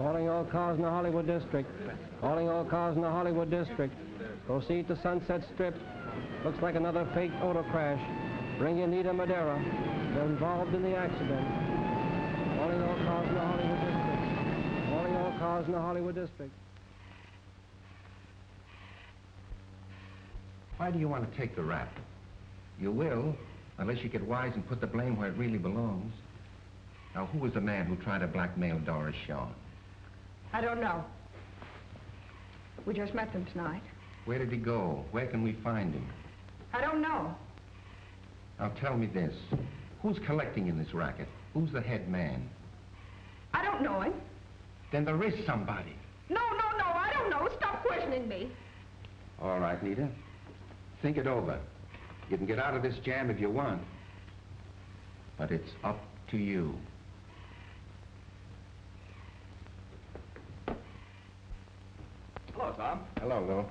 Calling all cars in the Hollywood district. Calling all cars in the Hollywood district. Proceed to Sunset Strip. Looks like another fake auto crash. Bring in Nita Madera. They're involved in the accident. Calling all cars in the Hollywood district. Calling all cars in the Hollywood district. Why do you want to take the rap? You will, unless you get wise and put the blame where it really belongs. Now, who was the man who tried to blackmail Doris Shaw? I don't know. We just met them tonight. Where did he go? Where can we find him? I don't know. Now, tell me this. Who's collecting in this racket? Who's the head man? I don't know him. Then there is somebody. No, I don't know. Stop questioning me. All right, Nita. Think it over. You can get out of this jam if you want. But it's up to you. Hello, Tom. Hello, Lou.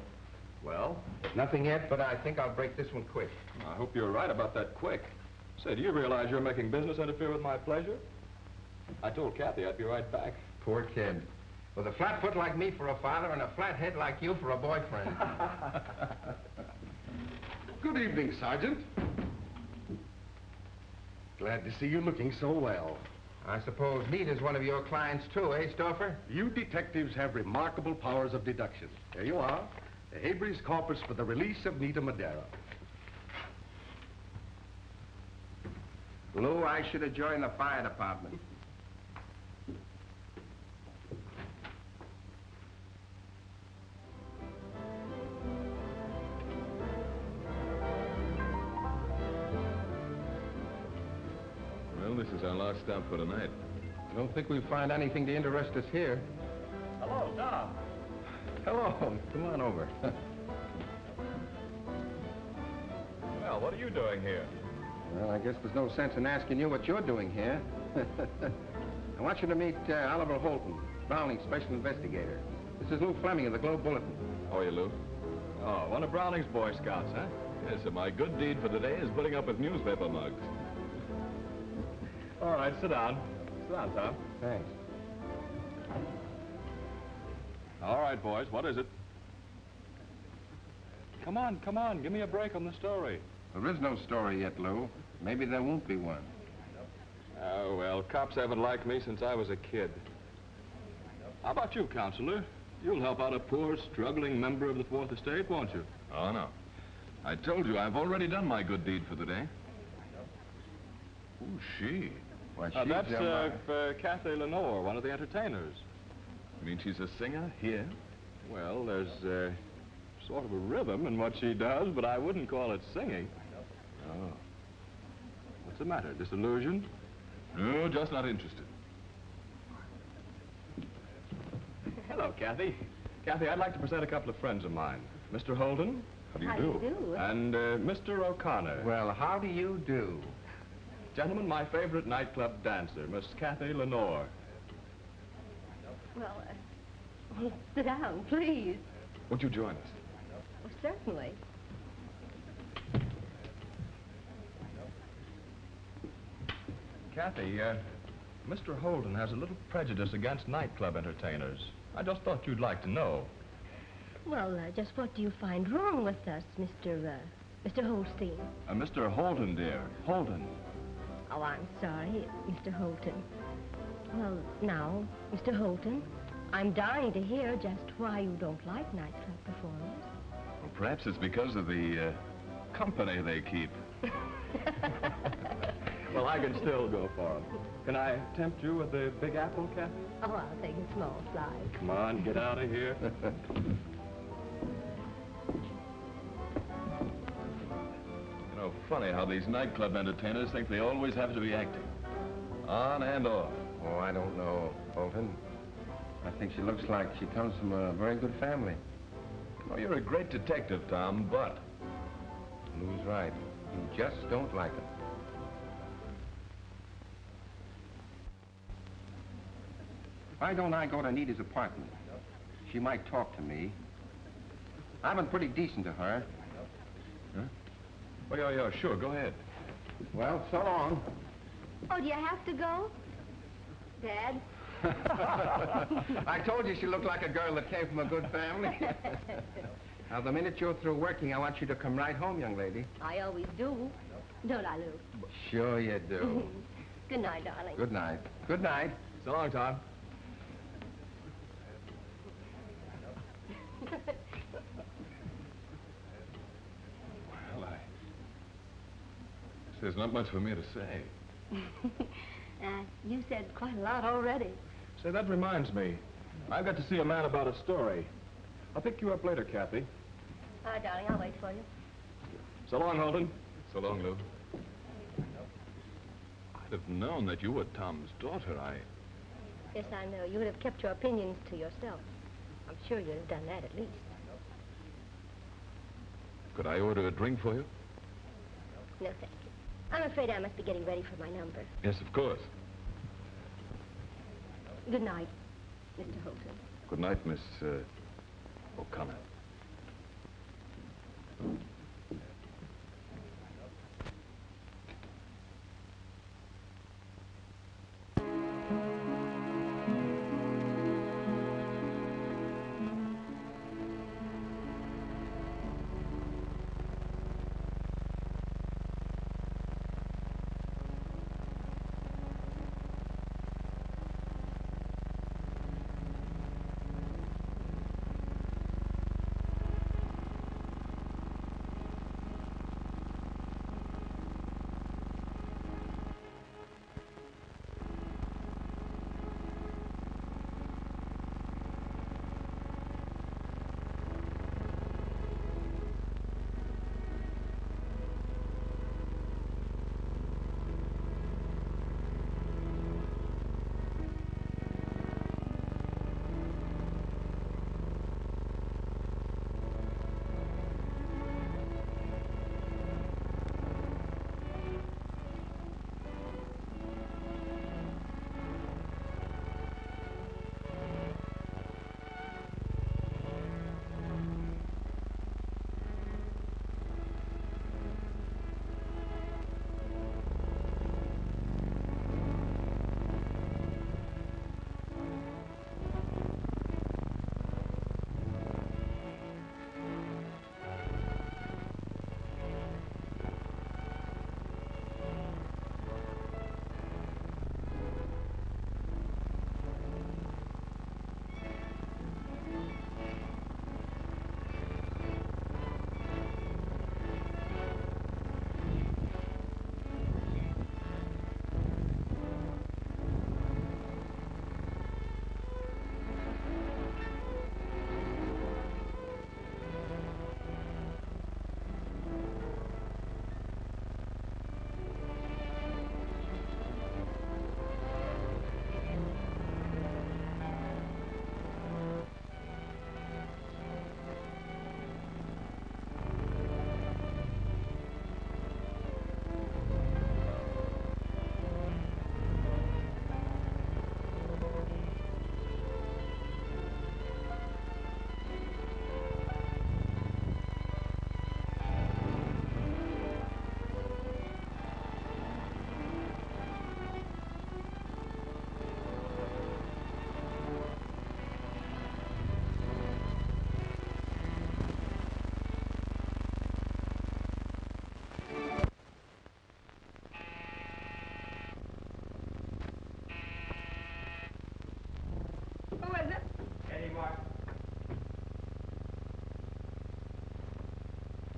Well? Nothing yet, but I think I'll break this one quick. I hope you're right about that quick. Say, do you realize you're making business interfere with my pleasure? I told Kathy I'd be right back. Poor kid. With a flat foot like me for a father and a flat head like you for a boyfriend. Good evening, Sergeant. Glad to see you looking so well. I suppose Nita's one of your clients too, eh, Stauffer? You detectives have remarkable powers of deduction. There you are. The habeas corpus for the release of Nita Madera. Lou, I should have joined the fire department. Well, this is our last stop for tonight. I don't think we'll find anything to interest us here. Hello, Tom. Hello. Come on over. Well, what are you doing here? Well, I guess there's no sense in asking you what you're doing here. I want you to meet Oliver Holton, Browning's special investigator. This is Lou Fleming of the Globe Bulletin. How are you, Lou? Oh, one of Browning's Boy Scouts, huh? Yes, so my good deed for the day is putting up with newspaper mugs. All right, sit down. Sit down, Tom. Thanks. All right, boys, what is it? Come on, give me a break on the story. There is no story yet, Lou. Maybe there won't be one. Oh, well, cops haven't liked me since I was a kid. How about you, Counselor? You'll help out a poor, struggling member of the Fourth Estate, won't you? Oh, no. I told you, I've already done my good deed for the day. Who's she? Why, That's Kathy Lenore, one of the entertainers. You mean she's a singer here? Well, there's sort of a rhythm in what she does, but I wouldn't call it singing. Oh. What's the matter, disillusioned? No, just not interested. Hello, Kathy. Kathy, I'd like to present a couple of friends of mine. Mr. Holden. How do you do? do? And Mr. O'Connor. Well, how do you do? Gentlemen, my favorite nightclub dancer, Miss Kathy Lenore. Well, sit down, please. Won't you join us? Well, certainly. Kathy, Mr. Holden has a little prejudice against nightclub entertainers. I just thought you'd like to know. Well, just what do you find wrong with us, Mr. Holstein? Mr. Holden, dear. Holden. Oh, I'm sorry, Mr. Holton. Well, now, Mr. Holton, I'm dying to hear just why you don't like nightclub performers. Well, perhaps it's because of the company they keep. Well, I can still go for them. Can I tempt you with the Big Apple, Kathy? Oh, I'll take a small slice. Come on, get out of here. You know, funny how these nightclub entertainers think they always have to be acting. On and off. Oh, I don't know, Holton. I think she looks like she comes from a very good family. Oh, you're a great detective, Tom, but... Lou's right. You just don't like her. Why don't I go to Nita's apartment? She might talk to me. I've been pretty decent to her. Huh? Oh, yeah, sure, go ahead. Well, so long. Oh, do you have to go? Dad, I told you she looked like a girl that came from a good family. Now, the minute you're through working, I want you to come right home, young lady. I always do. Don't I, Lou? Sure you do. Good night, darling. Good night. Good night. So long, Tom. Well, there's not much for me to say. You said quite a lot already. Say, that reminds me. I've got to see a man about a story. I'll pick you up later, Kathy. All right, darling, I'll wait for you. So long, Holden. So long, Lou. I'd have known that you were Tom's daughter. Yes, I know. You would have kept your opinions to yourself. I'm sure you'd have done that at least. Could I order a drink for you? No, thank you. I'm afraid I must be getting ready for my number. Yes, of course. Good night, Mr. Holton. Good night, Miss O'Connor.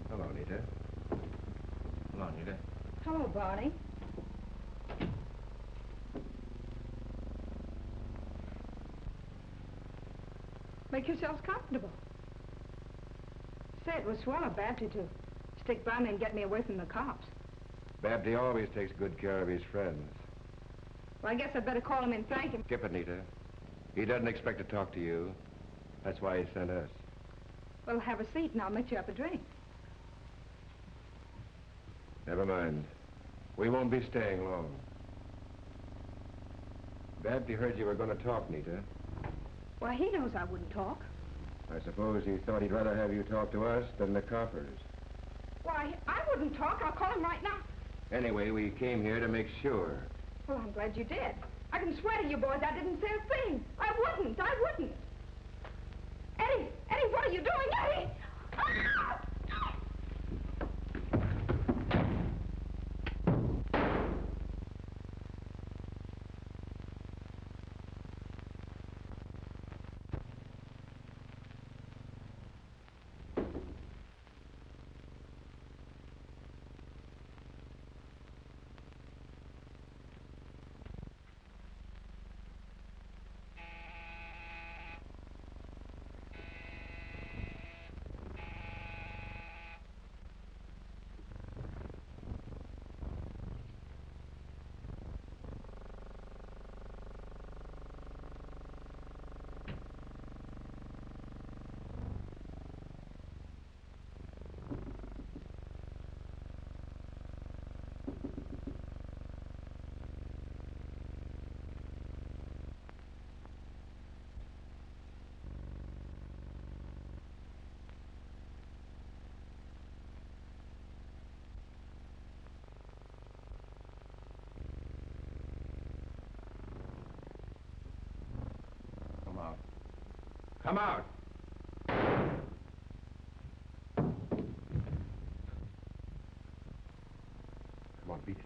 Hello, Nita. Hello, Nita. Hello, Barney. Make yourselves comfortable. Say, it was swell of Babty to stick by me and get me away from the cops. Babty always takes good care of his friends. Well, I guess I'd better call him and thank him. Skip it, Nita. He doesn't expect to talk to you. That's why he sent us. Well, have a seat and I'll make you up a drink. Never mind. We won't be staying long. Babty heard you were going to talk, Nita. Why, he knows I wouldn't talk. I suppose he thought he'd rather have you talk to us than the coppers. Why, I wouldn't talk. I'll call him right now. Anyway, we came here to make sure. Well, I'm glad you did. I can swear to you boys I didn't say a thing. I wouldn't. Eddie, what are you doing, Eddie? Ah! Come out. Come on, beat it.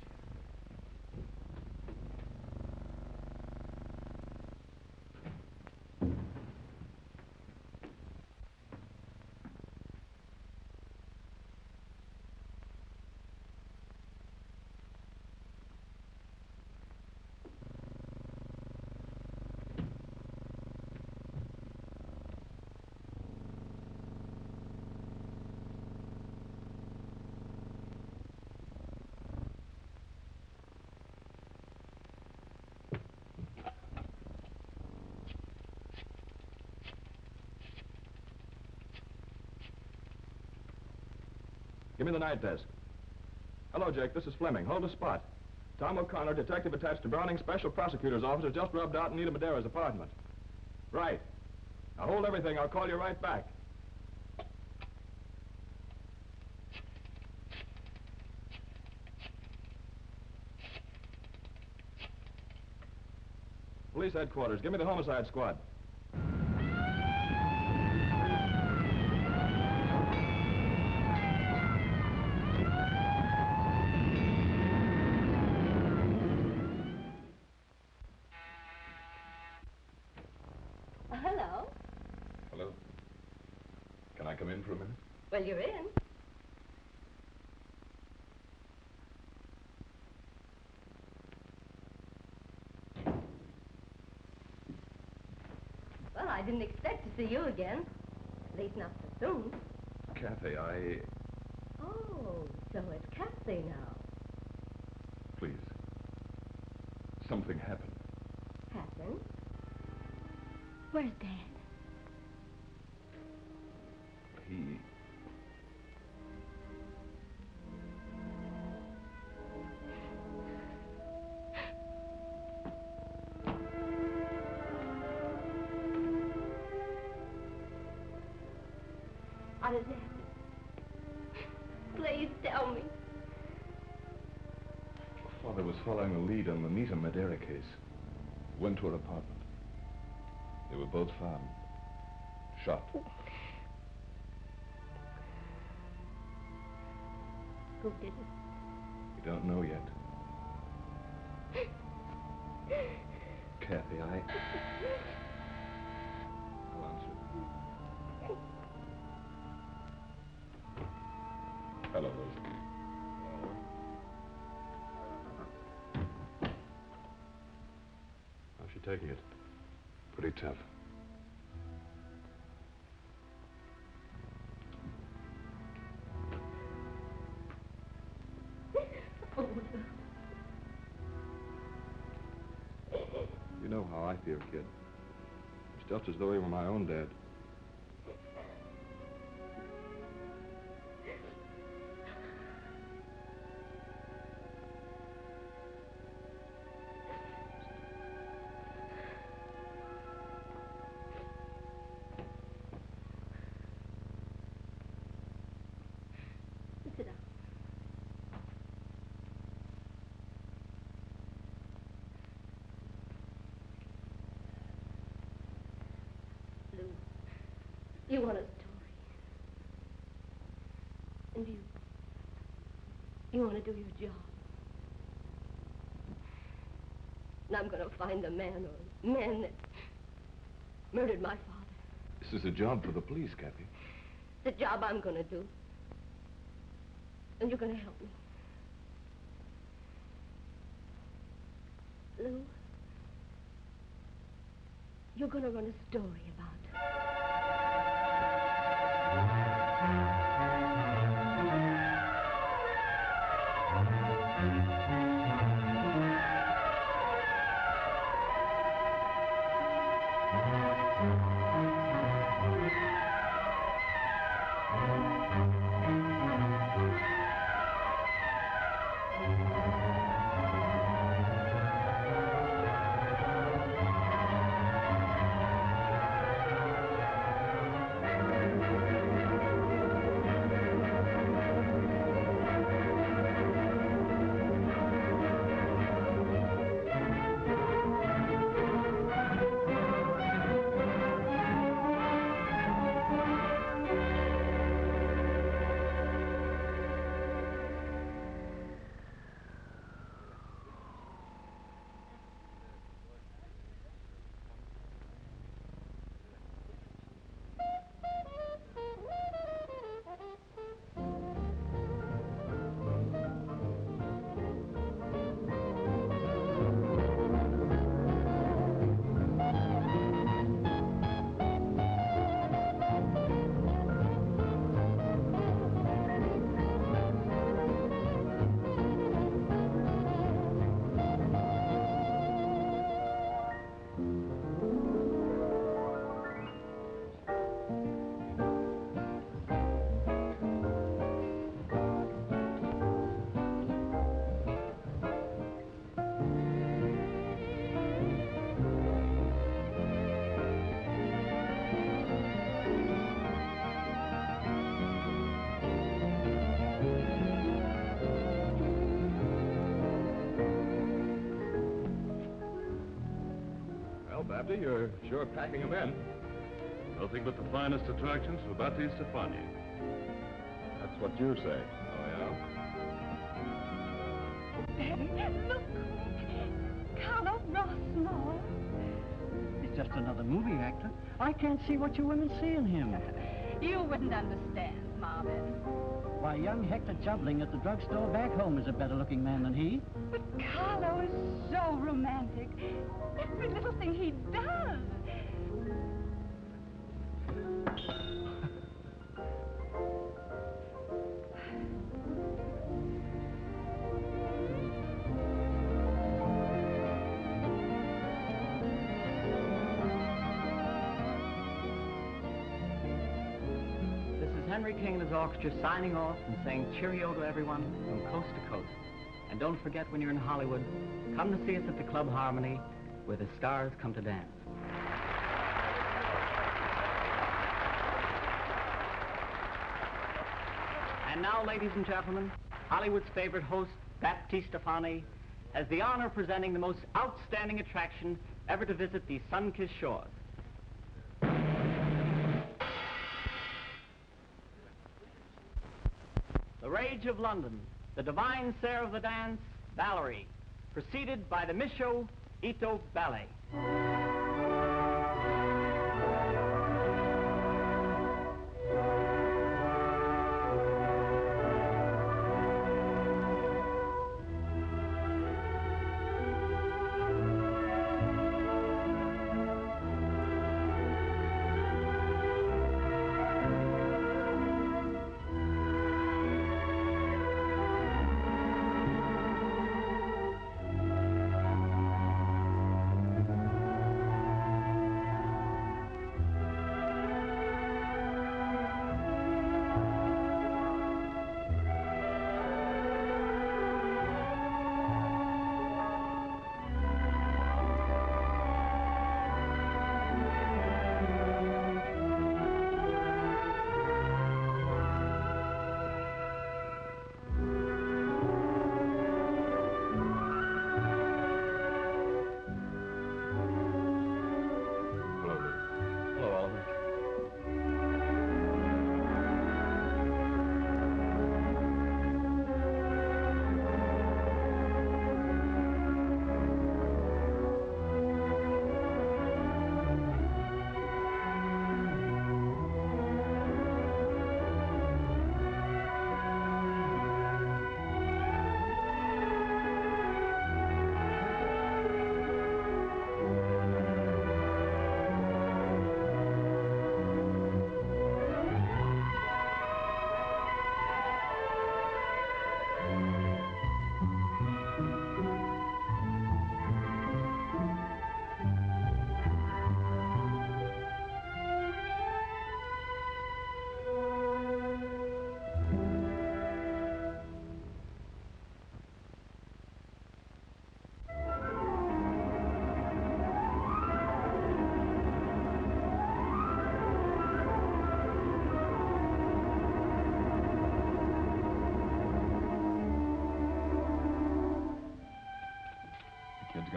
Give me the night desk. Hello, Jake. This is Fleming. Hold the spot. Tom O'Connor, detective attached to Browning's Special Prosecutor's Office, has just rubbed out Nita Madera's apartment. Right. Now hold everything. I'll call you right back. Police headquarters. Give me the homicide squad. Hello. Hello. Can I come in for a minute? Well, you're in. Well, I didn't expect to see you again. At least not so soon. Kathy, Oh, so it's Kathy now. Please. Something happened. Happened? Where's Dad? He... What has happened? Please tell me. Father was following a lead on the Nita Madera case. Went to her apartment. They were both found. Shot. Who did it? We don't know yet. Kathy, I'll answer it. Hello, Rosie. How's she taking it? Pretty tough. You know how I feel, kid. It's just as though he were my own dad. Sit down. You want a story. And you want to do your job. And I'm going to find the man or men that murdered my father. This is a job for the police, Kathy. It's a job I'm going to do. And you're going to help me. Lou, you're going to run a story about it. Babty, you're sure packing them in. Nothing but the finest attractions for Batty Stefani. That's what you say. Oh, Daddy, look. Carlo Rossmo. He's just another movie actor. I can't see what you women see in him. You wouldn't understand, Marvin. Why, young Hector Jubling at the drugstore back home is a better-looking man than he. But Carlo is so romantic. Every little thing he does. Henry King and his orchestra signing off and saying cheerio to everyone from coast to coast. And don't forget, when you're in Hollywood, come to see us at the Club Harmony, where the stars come to dance. And now, ladies and gentlemen, Hollywood's favorite host, Baptiste Stefani, has the honor of presenting the most outstanding attraction ever to visit these sun-kissed shores. The Rage of London, the divine Sarah of the dance, Valerie, preceded by the Michaud Ito Ballet.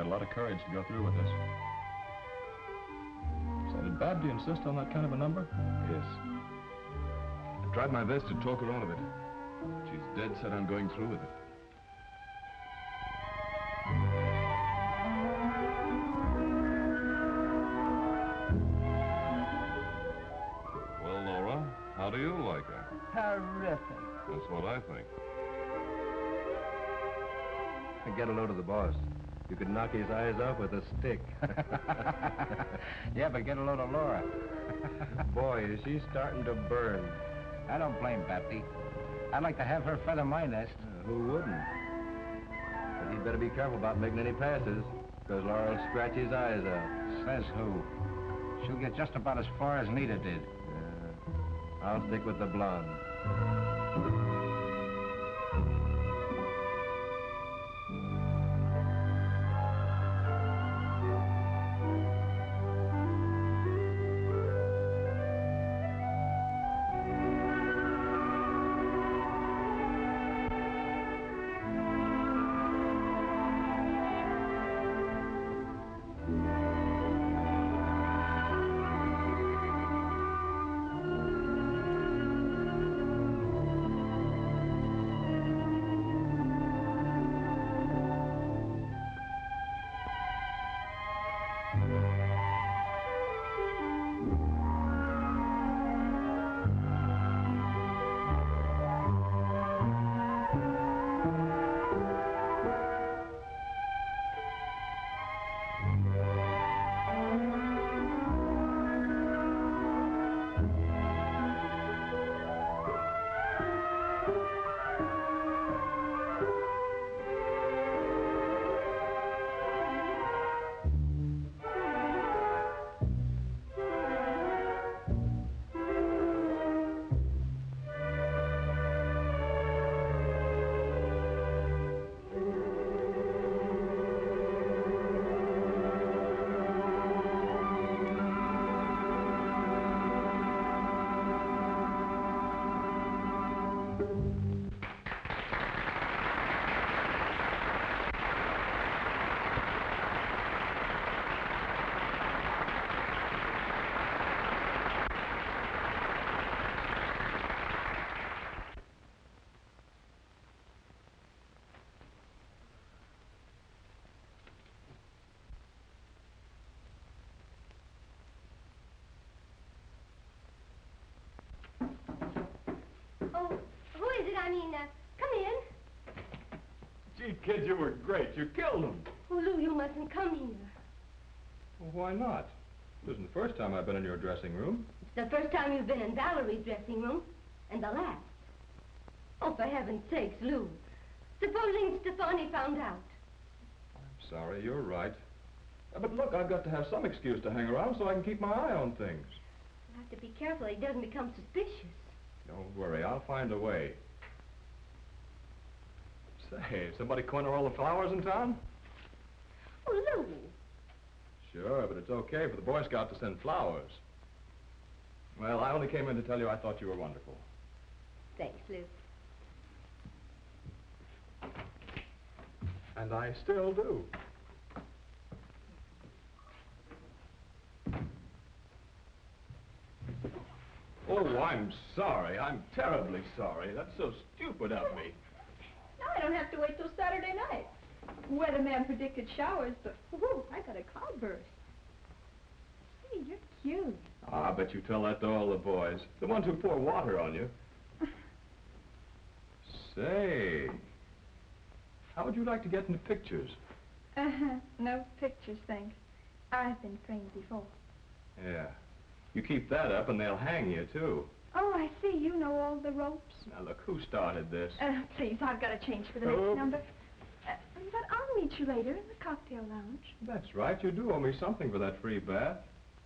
got a lot of courage to go through with this. So did Babby insist on that kind of a number? Yes. I tried my best to talk her out of it. She's dead set on going through with it. Well, Laura, how do you like her? Terrific. That's what I think. Get a load of the boss. You could knock his eyes off with a stick. Yeah, but get a load of Laura. Boy, is she starting to burn. I don't blame Babby. I'd like to have her feather my nest. Who wouldn't? But he'd better be careful about making any passes, because Laura'll scratch his eyes out. Says who? She'll get just about as far as Nita did. Yeah. I'll stick with the blonde. Come in. Gee, kid, you were great. You killed him. Oh, Lou, you mustn't come here. Well, why not? This isn't the first time I've been in your dressing room. It's the first time you've been in Valerie's dressing room, and the last. Oh, for heaven's sakes, Lou. Supposing Stefani found out. I'm sorry, you're right. But look, I've got to have some excuse to hang around so I can keep my eye on things. You'll have to be careful he doesn't become suspicious. Don't worry, I'll find a way. Say, somebody corner all the flowers in town? Oh, Lou. Sure, but it's okay for the Boy Scout to send flowers. Well, I only came in to tell you I thought you were wonderful. Thanks, Lou. And I still do. Oh, I'm sorry. I'm terribly sorry. That's so stupid of me. Now I don't have to wait till Saturday night. Weatherman predicted showers, but whoo, I got a cloudburst. Hey, you're cute. Ah, I bet you tell that to all the boys. The ones who pour water on you. Say, how would you like to get into pictures? No pictures, thanks. I've been framed before. Yeah. You keep that up and they'll hang you, too. Oh, I see. You know all the ropes. Now, look, who started this? Please, I've got to change for the next number. But I'll meet you later in the cocktail lounge. That's right. You do owe me something for that free bath.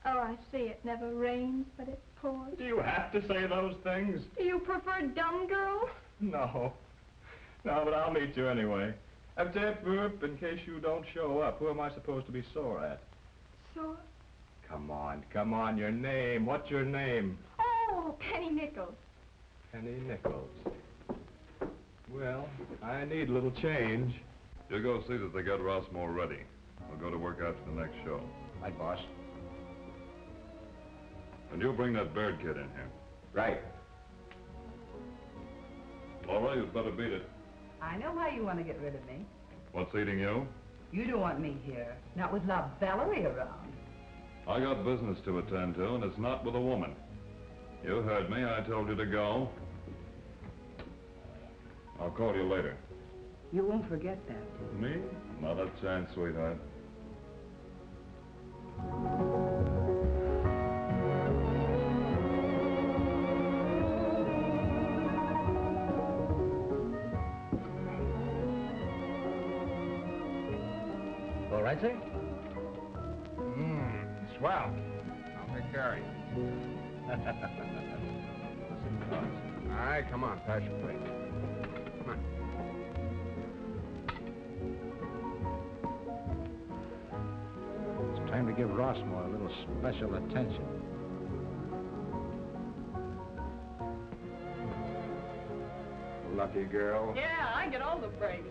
Oh, I see. It never rains, but it pours. Do you have to say those things? Do you prefer dumb girls? No. No, but I'll meet you anyway. In case you don't show up, who am I supposed to be sore at? Sore? Come on, your name. What's your name? Oh, Penny Nichols. Penny Nichols. Well, I need a little change. You go see that they get Rossmore ready. I'll go to work after the next show. Right, boss. And you'll bring that Baird kid in here. Right. Laura, you'd better beat it. I know why you want to get rid of me. What's eating you? You don't want me here. Not with La Valerie around. I got business to attend to, and it's not with a woman. You heard me. I told you to go. I'll call you later. You won't forget that. Me? Not a chance, sweetheart. All right, sir? Swell. I'll take care of you. All right, come on, pass your plate. Come on. It's time to give Rossmore a little special attention. Lucky girl. Yeah, I get all the breaks.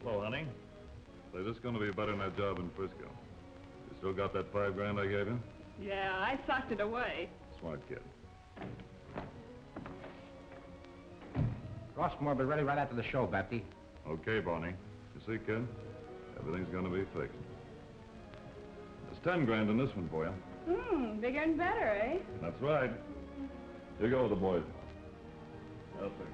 Hello, honey. Say, this is going to be better than that job in Frisco. You still got that $5,000 I gave you? Yeah, I socked it away. Smart kid. Rossmore will be ready right after the show, Bapty. Okay, Bonnie. You see, kid? Everything's going to be fixed. There's $10,000 in this one for you. Bigger and better, eh? That's right. You go with the boys. I'll fix it.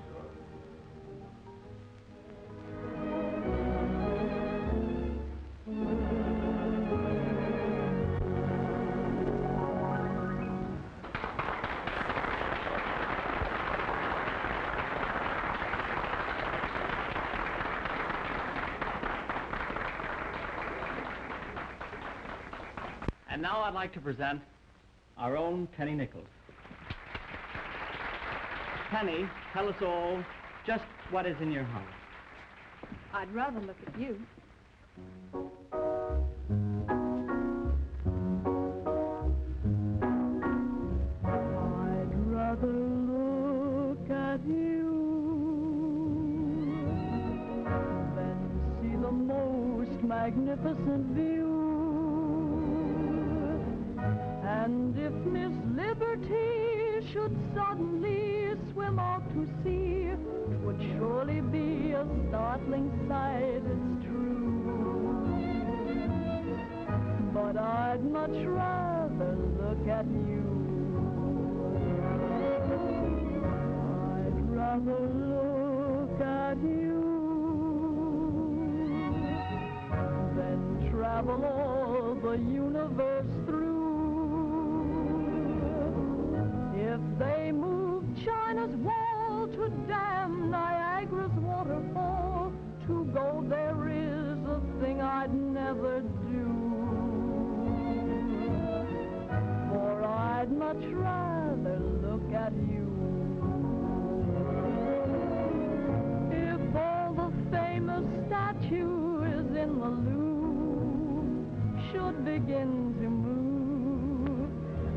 And now I'd like to present our own Penny Nichols. Penny, tell us all just what is in your heart. I'd rather look at you. I'd rather look at you than see the most magnificent view. And if Miss Liberty should suddenly swim out to sea, it would surely be a startling sight, it's true. But I'd much rather look at you. I'd rather look at you than travel all the universe through. If they move China's wall to dam Niagara's waterfall, to go there is a thing I'd never do. For I'd much rather look at you. If all the famous statues in the Louvre should begin to move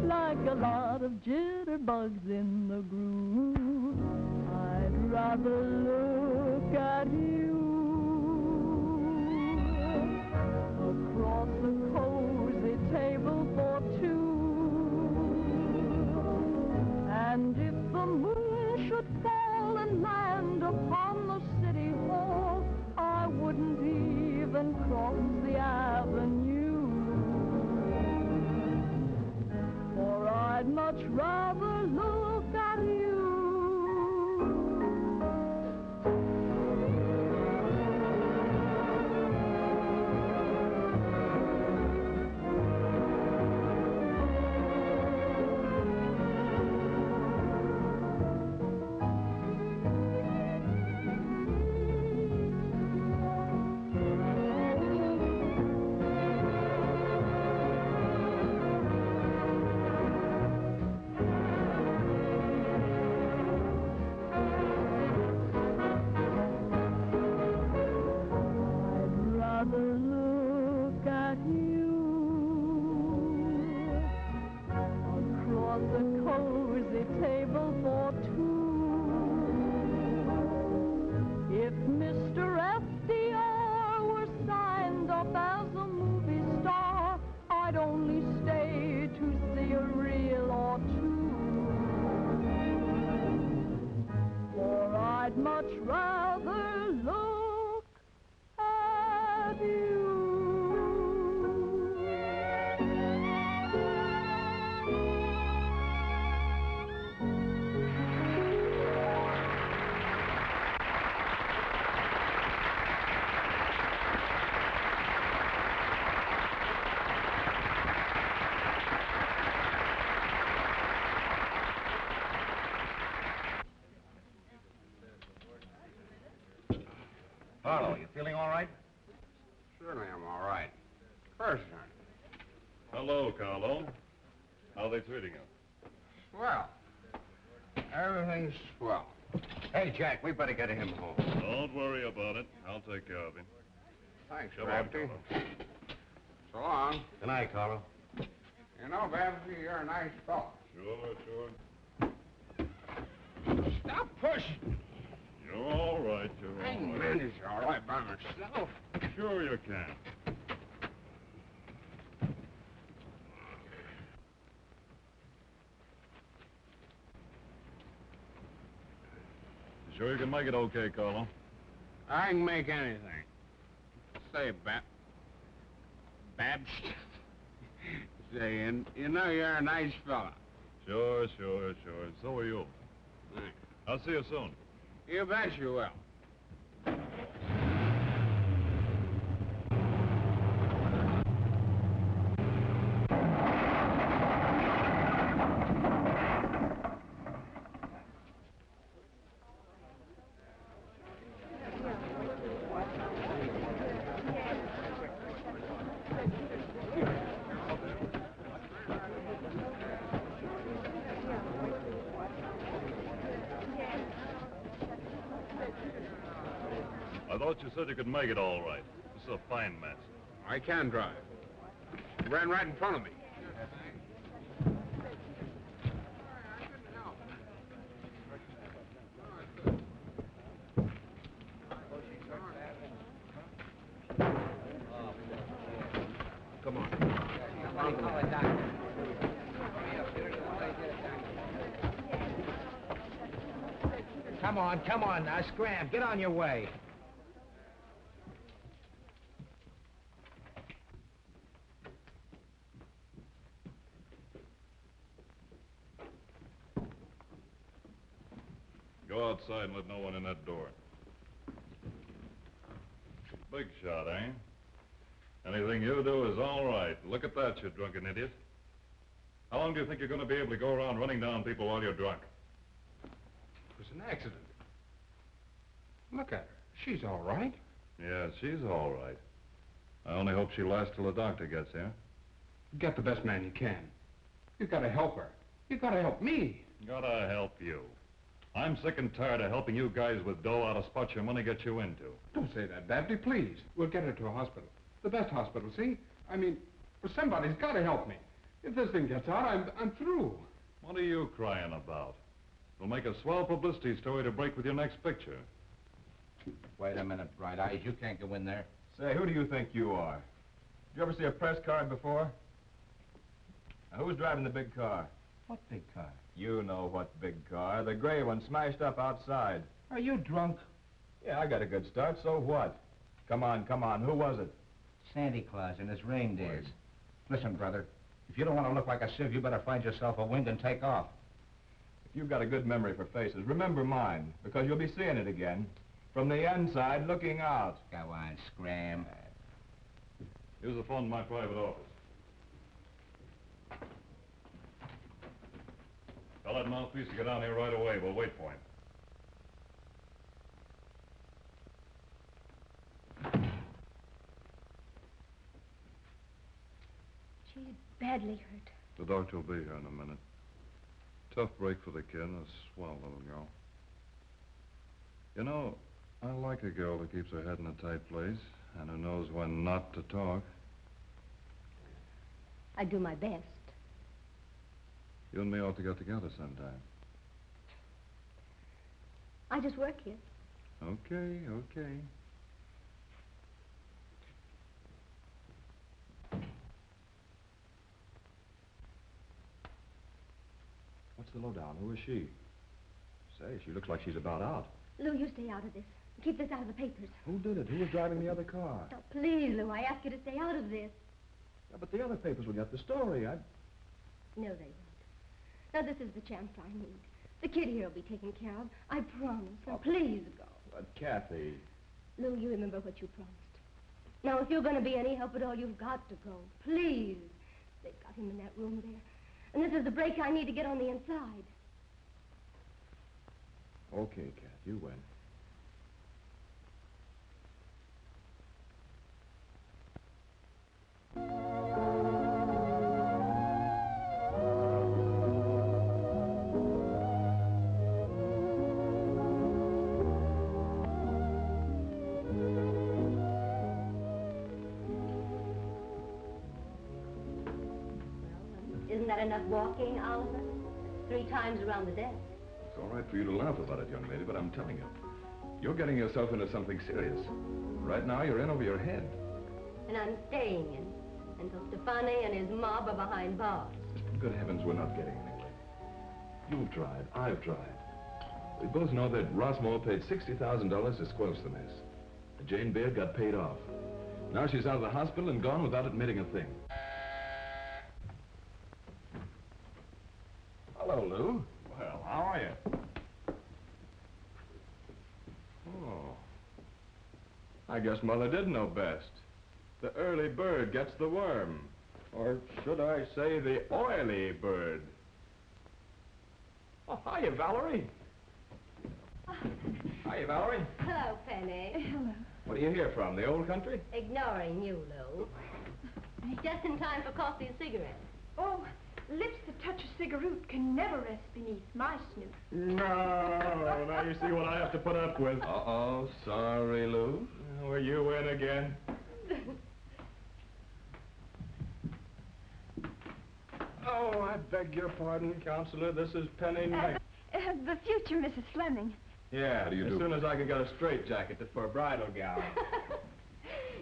like a lot of jitterbugs in the groove, I'd rather look at you. Across a cozy table for two. And if the moon should fall and land upon the city hall, I wouldn't even cross the avenue. For I'd much rather look at you. much rather look at you. Hoerl, you feeling all right? Certainly I'm all right. First time. Hello, Carlo. How are they treating you? Swell. Everything's swell. Hey, Jack, we better get him home. Don't worry about it. I'll take care of him. Thanks, Come on, Babsy. Carlo. So long. Good night, Carlo. You know, Babsy, you're a nice fellow. Sure. Stop pushing. You're all right, I can manage all right by myself. Sure you can. You sure you can make it okay, Carlo? I can make anything. Say, Babs. Say, you know you're a nice fella. Sure. So are you. Thanks. I'll see you soon. You bet you will. I thought you said you could make it all right. This is a fine mess. I can drive. You ran right in front of me. Come on. Come on, now, scram. Get on your way. Go outside and let no one in that door. Big shot, eh? Anything you do is all right. Look at that, you drunken idiot. How long do you think you're going to be able to go around running down people while you're drunk? It was an accident. Look at her. She's all right. Yeah, she's all right. I only hope she lasts till the doctor gets here. Get the best man you can. You gotta help her. You gotta help me. Gotta help you. I'm sick and tired of helping you guys with dough out of spots your money gets you into. Don't say that, Babsy, please. We'll get her to a hospital. The best hospital, see? I mean, somebody's gotta help me. If this thing gets out, I'm through. What are you crying about? It'll make a swell publicity story to break with your next picture. Wait a minute, Bright Eyes. You can't go in there. Say, who do you think you are? Did you ever see a press card before? Now, who's driving the big car? What big car? You know what big car. The gray one smashed up outside. Are you drunk? Yeah, I got a good start, so what? Come on. Who was it? Santa Claus and his reindeers. Listen, brother, if you don't want to look like a sieve, you better find yourself a wind and take off. If you've got a good memory for faces, remember mine, because you'll be seeing it again. From the inside, looking out. Go on, scram. Here's the phone in my private office. Tell that mouthpiece to get down here right away. We'll wait for him. She's badly hurt. The doctor will be here in a minute. Tough break for the kid and a swell little girl. You know, I like a girl that keeps her head in a tight place and who knows when not to talk. I do my best. You and me ought to get together sometime. I just work here. Okay. What's the lowdown? Who is she? Say, she looks like she's about out. Lou, you stay out of this. Keep this out of the papers. Who did it? Who was driving the other car? Oh, please, Lou, I ask you to stay out of this. Yeah, but the other papers will get the story. No, they won't. Now, this is the chance I need. The kid here will be taken care of. I promise. Now, please go. But, Kathy... Lou, you remember what you promised. Now, if you're going to be any help at all, you've got to go. Please. They've got him in that room there. And this is the break I need to get on the inside. Okay, Kat, you win. Isn't that enough walking, Oliver? 3 times around the desk. It's all right for you to laugh about it, young lady, but I'm telling you, you're getting yourself into something serious. Right now, you're in over your head. And I'm staying in until Stefani and his mob are behind bars. Good heavens, we're not getting anywhere. You've tried. I've tried. We both know that Rossmore paid $60,000 to squelch the mess. Jane Beard got paid off. Now she's out of the hospital and gone without admitting a thing. Hello, Lou. Well, how are you? Oh. I guess Mother did know best. The early bird gets the worm. Or should I say the oily bird? Oh, hiya, Valerie. Hiya, Valerie. Hello, Penny. Hello. What are you here from, the old country? Ignoring you, Lou. Just in time for coffee and cigarettes. Oh, lips that touch a cigarette can never rest beneath my snoot. No, now you see what I have to put up with. Uh-oh, sorry, Lou. Were you in again? Oh, I beg your pardon, Counselor. This is Penny Knight. The future Mrs. Fleming. Yeah, How do you as do? soon as I can get a straitjacket for a bridal gown.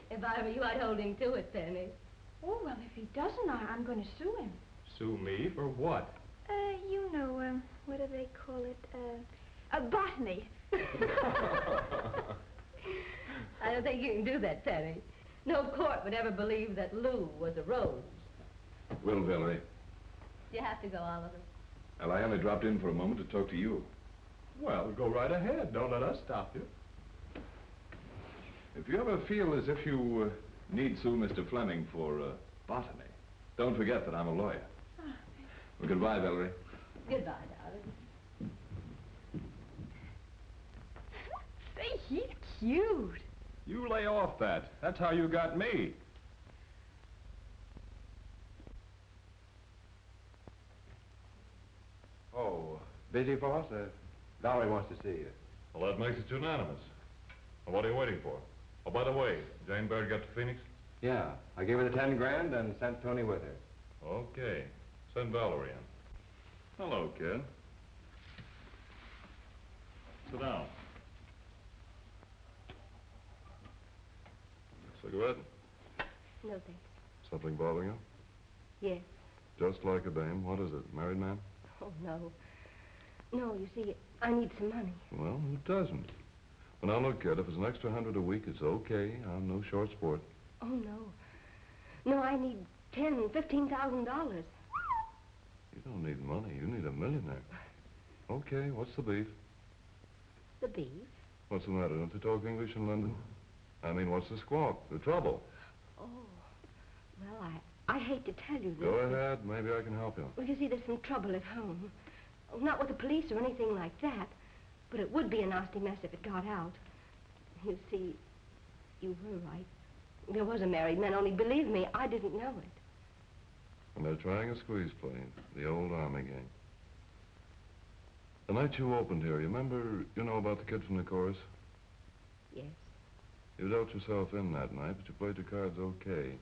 If I were you, I'd hold him to it, Penny. Oh, well, if he doesn't, I'm going to sue him. Sue me for what? You know, what do they call it? Botany. I don't think you can do that, Penny. No court would ever believe that Lou was a rose. Well, Valerie. You have to go, Oliver. Well, I only dropped in for a moment to talk to you. Well, go right ahead. Don't let us stop you. If you ever feel as if you need sue Mr. Fleming for botany, don't forget that I'm a lawyer. Well, goodbye, Valerie. Goodbye, darling. Say, he's cute. You lay off that. That's how you got me. Oh, busy, boss? Valerie wants to see you. Well, that makes it unanimous. Well, what are you waiting for? Oh, by the way, Jane Baird got to Phoenix? Yeah, I gave her the 10 grand and sent Tony with her. Okay. Send Valerie in. Hello, kid. Sit down. Cigarette? No, thanks. Something bothering you? Yes. Just like a dame. What is it? Married man? Oh, no. No, you see, I need some money. Well, who doesn't? Well, now, look, kid, if it's an extra $100 a week, it's okay. I'm no short sport. Oh, no. No, I need $10,000, $15,000. You don't need money. You need a millionaire. Okay, what's the beef? The beef? What's the matter? Don't they talk English in London? I mean, what's the squawk? The trouble? Oh, well, I hate to tell you this. Go ahead. Maybe I can help you. Well, you see, there's some trouble at home. Oh, not with the police or anything like that, but it would be a nasty mess if it got out. You see, you were right. There was a married man, only believe me, I didn't know it. And they're trying a squeeze play, the old army gang. The night you opened here, you know about the kid from the chorus? Yes. You dealt yourself in that night, but you played your cards okay.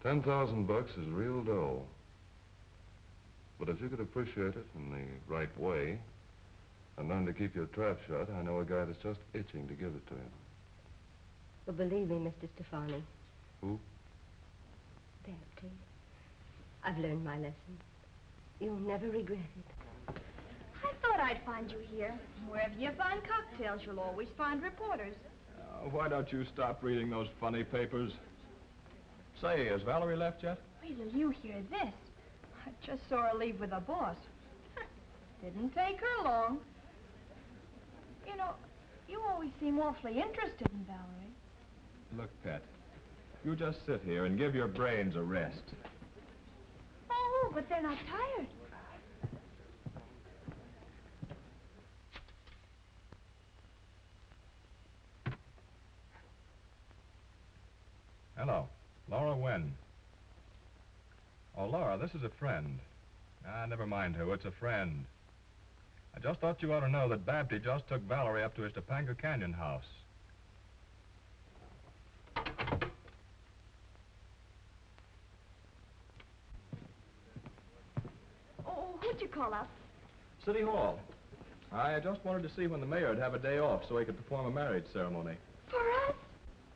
$10,000 is real dough. But if you could appreciate it in the right way and learn to keep your trap shut, I know a guy that's just itching to give it to you. Well, believe me, Mr. Stefani. Who? There, I've learned my lesson. You'll never regret it. I thought I'd find you here. Wherever you find cocktails, you'll always find reporters. Why don't you stop reading those funny papers? Say, has Valerie left yet? Wait till you hear this. I just saw her leave with the boss. Didn't take her long. You know, you always seem awfully interested in Valerie. Look, Pet, you just sit here and give your brains a rest. Oh, but they're not tired. Hello. Laura Wen. Oh, Laura, this is a friend. Ah, never mind who. It's a friend. I just thought you ought to know that Babty just took Valerie up to his Topanga Canyon house. Oh, who'd you call up? City Hall. I just wanted to see when the mayor would have a day off so he could perform a marriage ceremony. For us?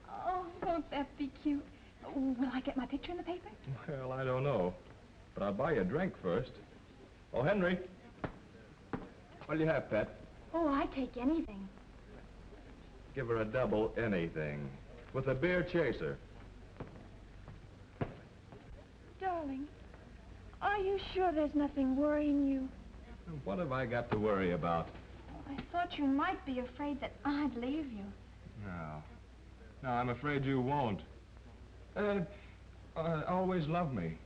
Oh, won't that be cute? Will I get my picture in the paper? Well, I don't know. But I'll buy you a drink first. Oh, Henry. What'll you have, Pet? Oh, I take anything. Give her a double anything. With a beer chaser. Darling, are you sure there's nothing worrying you? What have I got to worry about? I thought you might be afraid that I'd leave you. No. No, I'm afraid you won't. Always love me.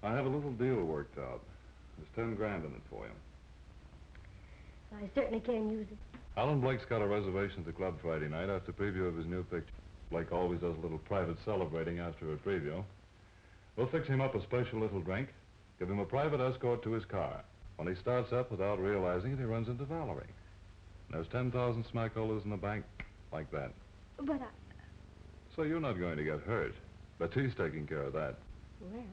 I have a little deal worked out. There's 10 grand in it for you. I certainly can use it. Alan Blake's got a reservation at the club Friday night after preview of his new picture. Blake always does a little private celebrating after a preview. We'll fix him up a special little drink, give him a private escort to his car. When he starts up without realizing it, he runs into Valerie. There's 10,000 smackolas in the bank, like that. But So you're not going to get hurt. But he's taking care of that. well,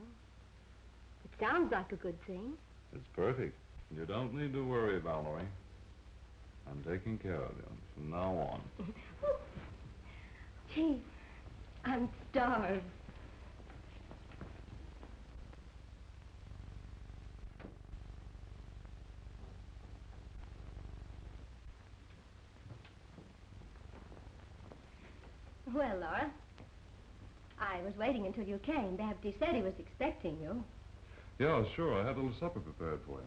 it sounds like a good thing. It's perfect. You don't need to worry, Valerie. I'm taking care of you from now on. Gee, I'm starved. Well, Laura, I was waiting until you came. Babty said he was expecting you. Yeah, sure. I had a little supper prepared for you.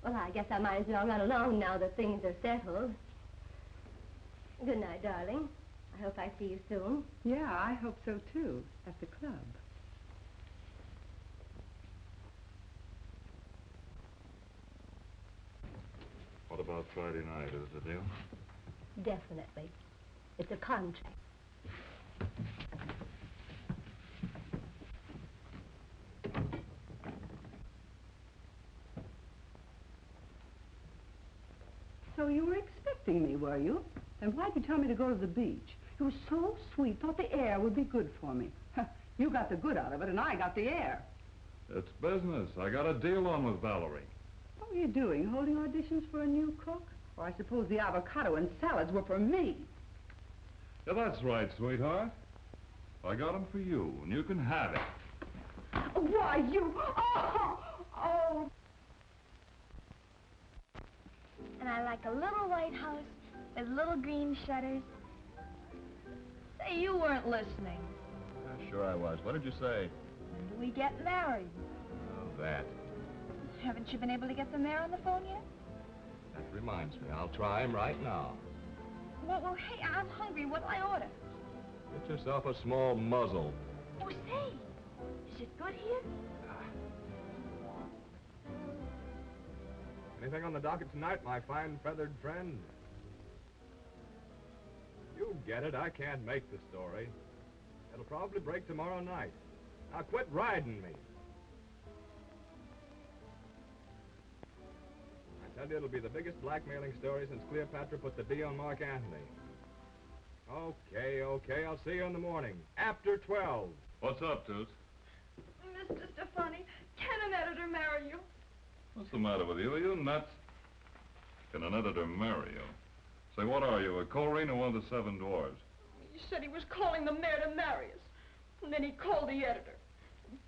Well, I guess I might as well run along now that things are settled. Good night, darling. I hope I see you soon. Yeah, I hope so, too, at the club. What about Friday night? Is it a deal? Definitely. It's a contract. So you were expecting me, were you? And why'd you tell me to go to the beach? You were so sweet, thought the air would be good for me. You got the good out of it, and I got the air. It's business. I got a deal on with Valerie. What were you doing, holding auditions for a new cook? Or I suppose the avocado and salads were for me. Yeah, that's right, sweetheart. I got them for you, and you can have it. Why, you... Oh! And I like a little white house with little green shutters. Say, you weren't listening. Sure I was. What did you say? When do we get married? Oh, that. Haven't you been able to get the mayor on the phone yet? That reminds me. I'll try him right now. Well, hey, I'm hungry. What do I order? Get yourself a small muzzle. Oh, say, is it good here? Anything on the docket tonight, my fine feathered friend? You get it. I can't make the story. It'll probably break tomorrow night. Now quit riding me. I tell you, it'll be the biggest blackmailing story since Cleopatra put the D on Mark Antony. Okay, I'll see you in the morning. After 12. What's up, Toots? Mr. Stefani, can an editor marry you? What's the matter with you? Are you nuts? Can an editor marry you? Say, what are you, a Corrine or one of the Seven Dwarfs? He said he was calling the mayor to marry us. And then he called the editor.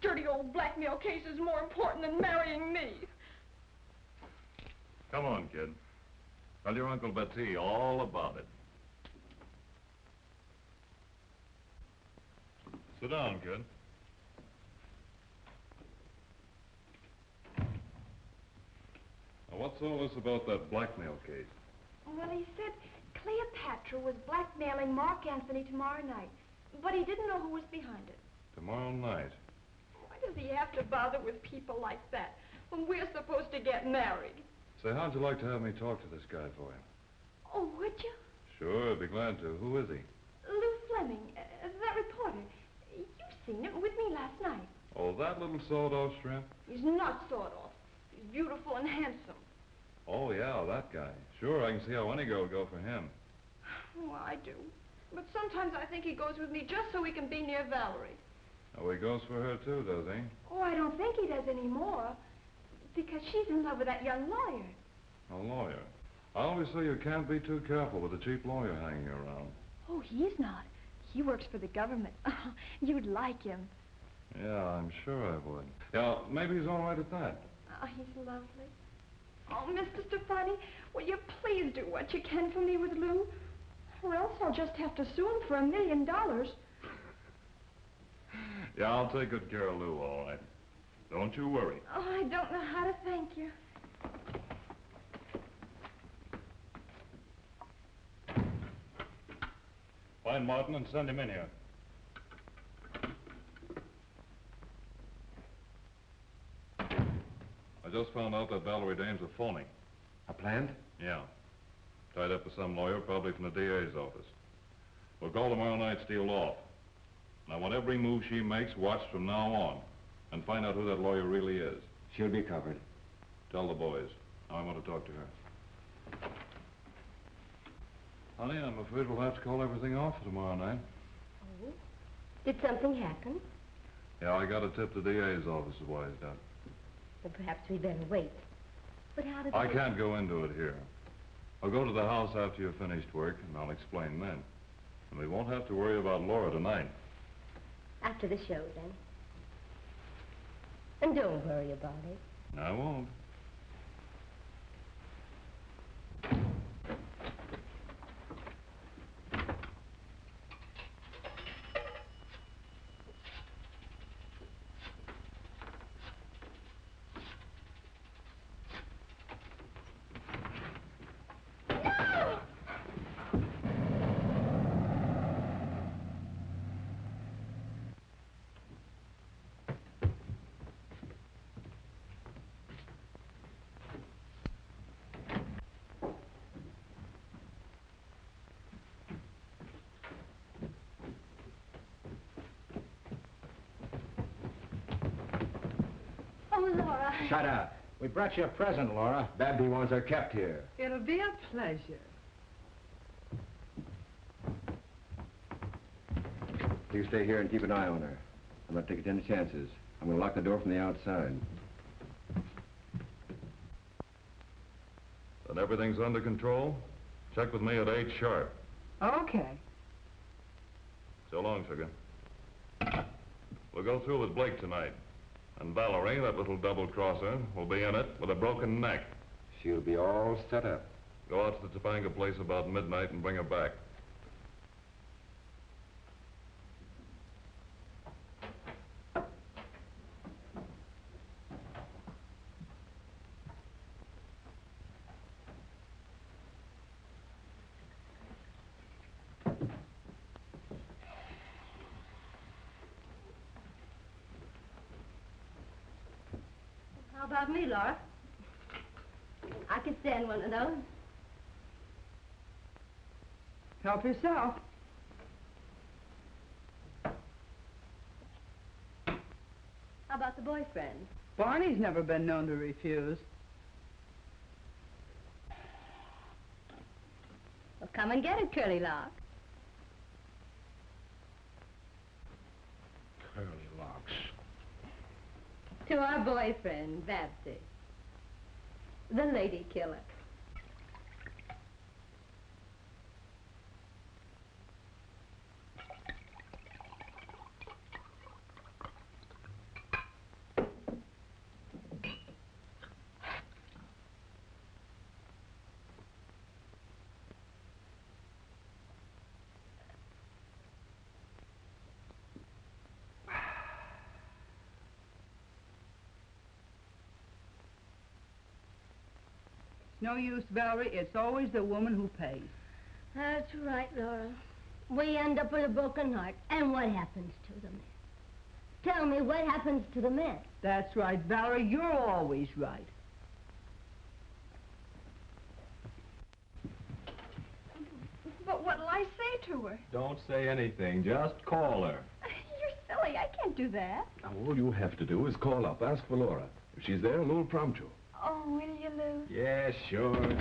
Dirty old blackmail case is more important than marrying me. me. Come on, kid. Tell your Uncle Betsy all about it. Sit down, kid. Now, what's all this about that blackmail case? Well, he said Cleopatra was blackmailing Mark Anthony tomorrow night, but he didn't know who was behind it. Tomorrow night. Why does he have to bother with people like that when we're supposed to get married? Say, how'd you like to have me talk to this guy for you? Oh, would you? Sure, I'd be glad to. Who is he? Lou Fleming, that reporter. You've seen him with me last night. Oh, that little sawed-off shrimp? He's not sort of. He's beautiful and handsome. Oh, yeah, that guy. Sure, I can see how any girl would go for him. Oh, I do. But sometimes I think he goes with me just so he can be near Valerie. Oh, he goes for her, too, does he? Oh, I don't think he does anymore. Because she's in love with that young lawyer. A lawyer? I always say you can't be too careful with a cheap lawyer hanging around. Oh, he's not. He works for the government. You'd like him. Yeah, I'm sure I would. Yeah, maybe he's all right at that. Oh, he's lovely. Oh, Mr. Stefani, will you please do what you can for me with Lou? Or else I'll just have to sue him for $1 million. Yeah, I'll take good care of Lou, all right. Don't you worry. Oh, I don't know how to thank you. Find Martin and send him in here. I just found out that Valerie Dame's a phony. A plant? Yeah. Tied up with some lawyer, probably from the DA's office. We'll call tomorrow night, steal off. And I want every move she makes watched from now on. And find out who that lawyer really is. She'll be covered. Tell the boys. Now I want to talk to her. Honey, I'm afraid we'll have to call everything off for tomorrow night. Oh? Did something happen? Yeah, I got a tip the DA's office is wised up. Well, perhaps we'd better wait. But how did I can't go into it here. I'll go to the house after you've finished work, and I'll explain then. And we won't have to worry about Laura tonight. After the show, then. And don't worry about it. I won't. Oh, Laura. Shut up. We brought you a present, Laura. Babby wants her kept here. It'll be a pleasure. You stay here and keep an eye on her. I'm not taking any chances. I'm going to lock the door from the outside. Then everything's under control? Check with me at 8 sharp. Okay. So long, sugar. We'll go through with Blake tonight. And Valerie, that little double-crosser, will be in it with a broken neck. She'll be all set up. Go out to the Topanga place about midnight and bring her back. How about me, Laura? I could stand one of those. Help yourself. How about the boyfriend? Barney's never been known to refuse. Well, come and get it, Curly Lock. Curly locks. To our boyfriend, Babsy. The lady killer. No use, Valerie. It's always the woman who pays. That's right, Laura. We end up with a broken heart. And what happens to the men? Tell me, what happens to the men? That's right, Valerie. You're always right. But what'll I say to her? Don't say anything. Just call her. You're silly. I can't do that. Now, all you have to do is call up. Ask for Laura. If she's there, Lou'll prompt you. Oh, will you, Lou? Yeah, sure.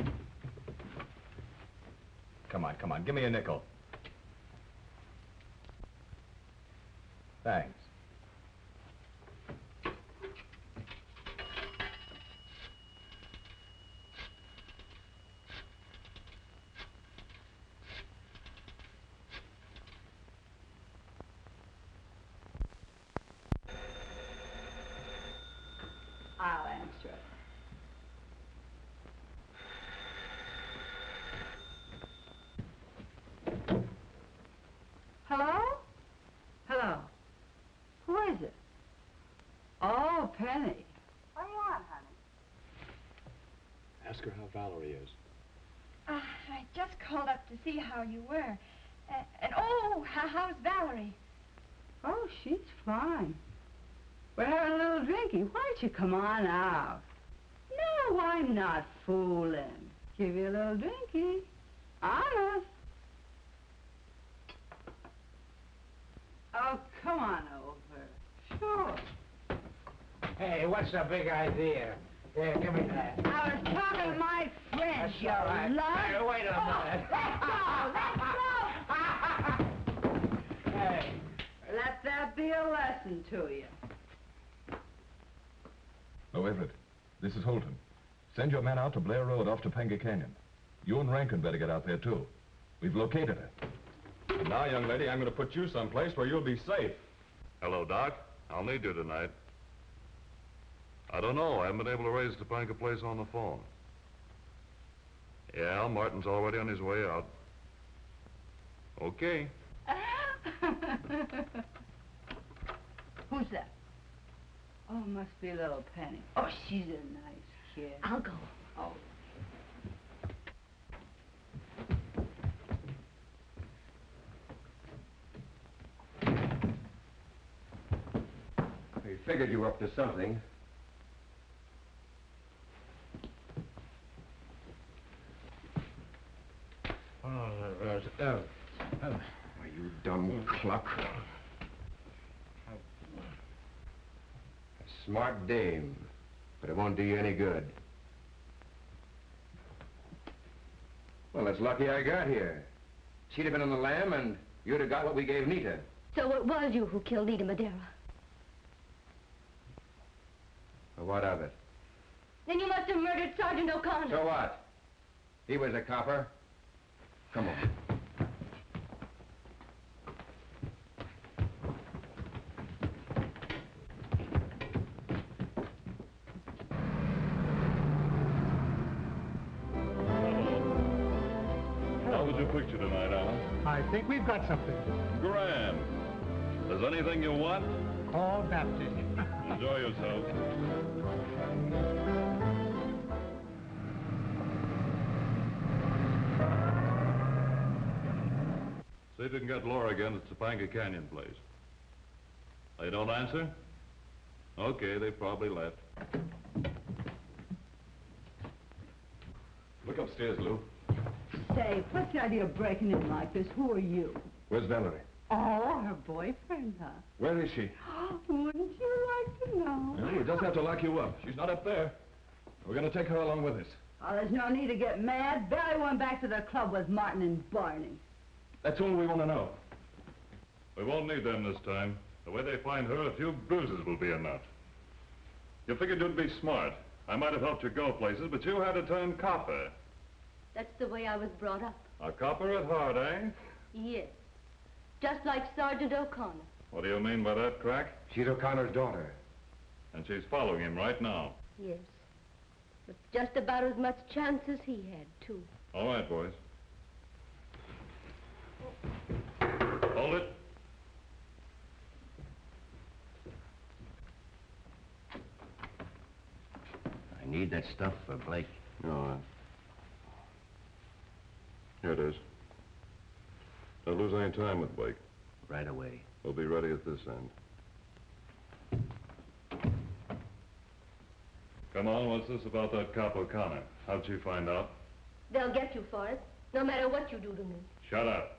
Come on. Give me a nickel. Thanks. I'll answer it. Hello? Hello. Who is it? Oh, Penny. What do you want, honey? Ask her how Valerie is. I just called up to see how you were. How's Valerie? Oh, she's fine. We're having a little drinky. Why don't you come on out? No, I'm not fooling. Give you a little drinky. Honest. Oh, come on over. Sure. Hey, what's the big idea? Here, give me that. I was talking to my friend, you right. love. Hey, wait a minute. Let's go. Hey, let that be a lesson to you. Oh, Everett, this is Holton. Send your men out to Blair Road off Topanga Canyon. You and Rankin better get out there, too. We've located her. And now, young lady, I'm going to put you someplace where you'll be safe. Hello, Doc. I'll need you tonight. I don't know. I haven't been able to raise Topanga Place on the phone. Yeah, Martin's already on his way out. Okay. Who's that? Oh, must be little Penny. Oh, she's a nice kid. I'll go. Oh. We figured you were up to something. You dumb cluck. A smart dame, but it won't do you any good. Well, it's lucky I got here. She'd have been on the lam, and you'd have got what we gave Nita. So it was you who killed Nita Madera. Well, what of it? Then you must have murdered Sergeant O'Connor. So what? He was a copper. Come on. How was your picture tonight, Alan? I think we've got something. Grand. There's anything you want? Called baptism. Enjoy yourself. See if you can get Laura again at Topanga Canyon Place. They don't answer? Okay, they probably left. Look upstairs, Lou. Say, what's the idea of breaking in like this? Who are you? Where's Valerie? Oh, her boyfriend, huh? Where is she? Wouldn't you like to know? Well, we just have to lock you up. She's not up there. We're going to take her along with us. Oh, there's no need to get mad. Barry went back to the club with Martin and Barney. That's all we want to know. We won't need them this time. The way they find her, a few bruises will be enough. You figured you'd be smart. I might have helped you go places, but you had to turn copper. That's the way I was brought up. A copper at heart, eh? Yes. Just like Sergeant O'Connor. What do you mean by that, Crack? She's O'Connor's daughter. And she's following him right now. Yes. With just about as much chance as he had, too. All right, boys. Hold it. I need that stuff for Blake. No, Here it is. Don't lose any time with Blake. Right away. We'll be ready at this end. Come on, what's this about that cop O'Connor? How'd she find out? They'll get you for it, no matter what you do to me. Shut up.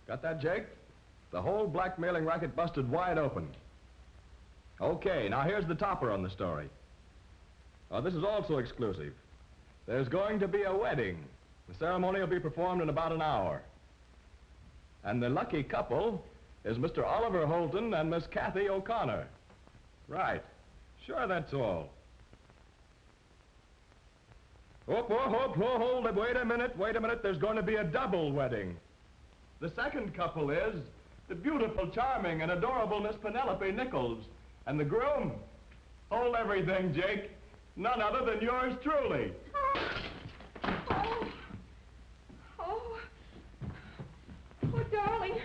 Got that, Jake? The whole blackmailing racket busted wide open. Okay, now here's the topper on the story. This is also exclusive. There's going to be a wedding. The ceremony will be performed in about an hour. And the lucky couple is Mr. Oliver Holton and Miss Kathy O'Connor. Right. Sure, that's all. Hold it. Wait a minute. There's going to be a double wedding. The second couple is the beautiful, charming, and adorable Miss Penelope Nichols. And the groom? Hold everything, Jake. None other than yours truly. Oh, darling.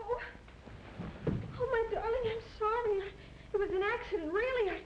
Oh, my darling, I'm sorry. It was an accident, really.